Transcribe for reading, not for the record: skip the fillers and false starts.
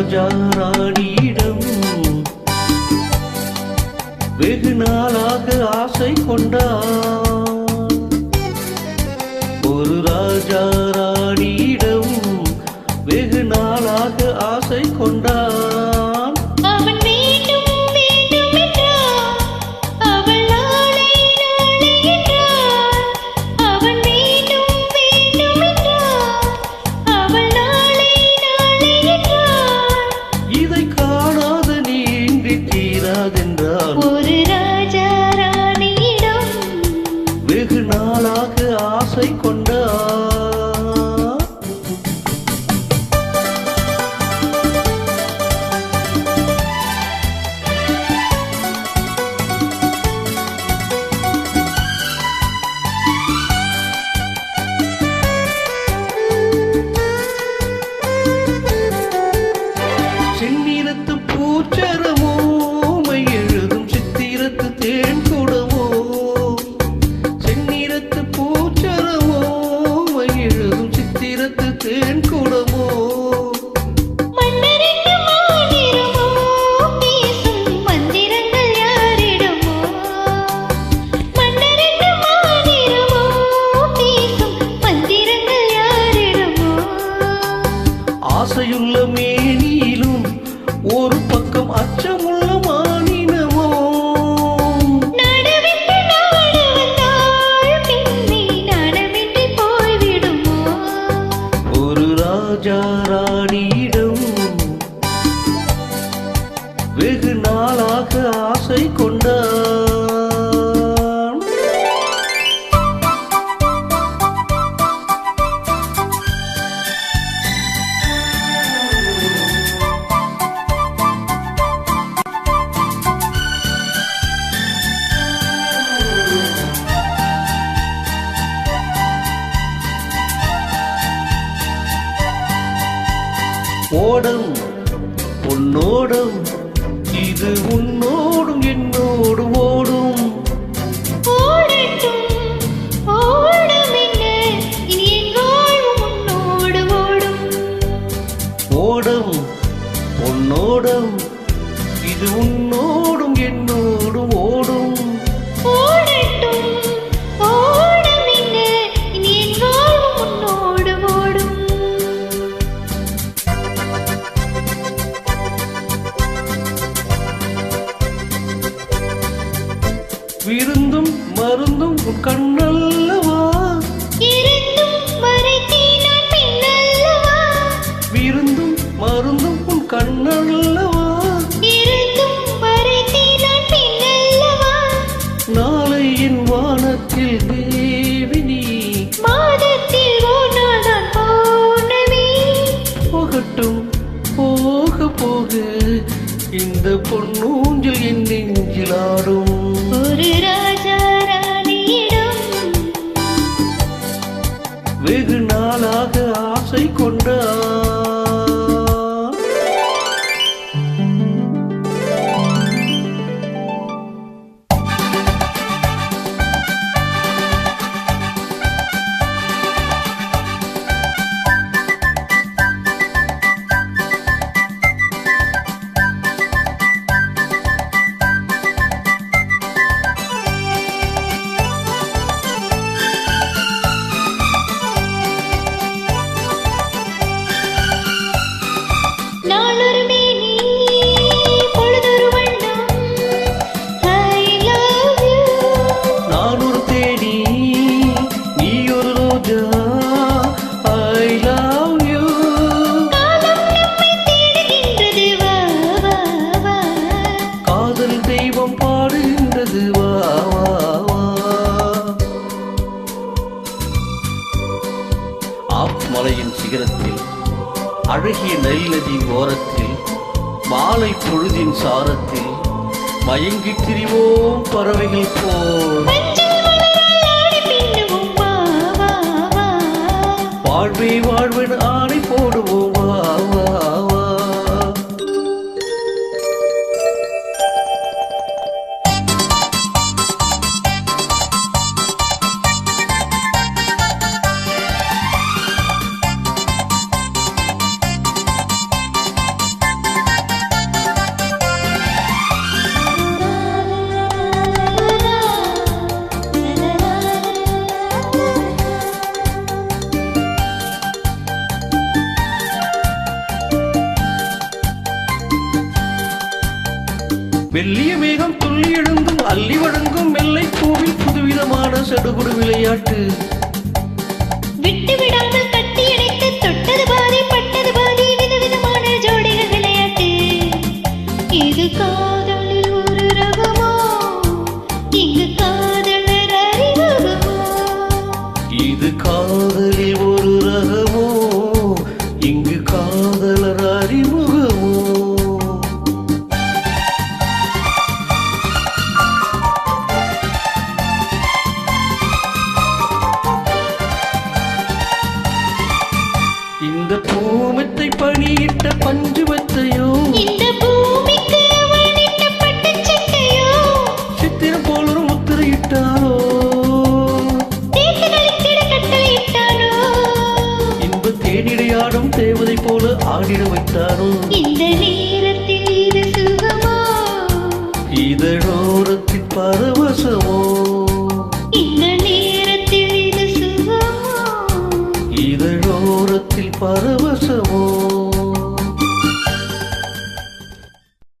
ராஜா ராணியிடம் வெகு நாளாக ஆசை கொண்டான். ஒரு ராஜா ராணியிடம் வெகு நாளாக ஆசை கொண்டான். ஒரு ராஜா ராணியிடம் வெகு நாளாக ஆசை கொண்டான். செந்நிறத்து பூச்சரமோ ஆசையுள்ள மேனியிலும் ஒரு பக்கம் அச்சமுள்ள மானினமோ. ஒரு ராஜா ராணியிடம் வெகு நாளாக ஆசை கொண்டான். ஓடம் உன்னோடும் இது உன்னோடும் என்னோடும் ஓடும். ஓடம் உன்னோடும் இது உன்னோடும் என்னோடும் ஓடும். விருந்தும் மருந்தும் உன் கண்ணல்லவா, விருந்தும் மருந்தும் உன் கண்ணல்லவா. நாளை என் வானத்தில் தேவினி போகட்டும் போக போக இந்த பொன்னூஞ்சல் என் நெஞ்சிலாடும். ஒரு ராஜா ராணியிடம் வெகு நாளாக ஆசை கொண்டான். மலையின் சிகரத்தில் அழகிய நெல் நதி ஓரத்தில் மாலை பொழுதின் சாரத்தில் மயங்கி திரிவோம் பறவைகள் போல். வாழ்வே வாழ்வென ஆணை போடுவோம் வா வா வா. சடுகுடு விளையாட்டு விட்டு விடாமல் கட்டி அணைத்து தொட்டது பாதி பட்டது பாதி விதவிதமான ஜோடிகள் விளையாட்டு இது காதலில் ஒரு ரகமோ இங்கு காதலர் அறிமுகமோ இது காதலில் ஒரு ரகமோ இங்கு காதலர் அறிமுகமோ இந்த பூமத்தை பணியிட்ட பஞ்சுவத்தையோ இந்த பூமிக்கு அவனிட்ட பட்டுச் சட்டையோ சித்திரம் போல ஒரு முத்திரையிட்டாரோ தேர்ந்து கழித்திட கட்டளையிட்டானோ இன்ப தேனிடையாடும் தேவதை போல ஆடிட வைத்தாரோ இந்த நேரத்தில் இது சுகமோ இதழோரத்தில் பற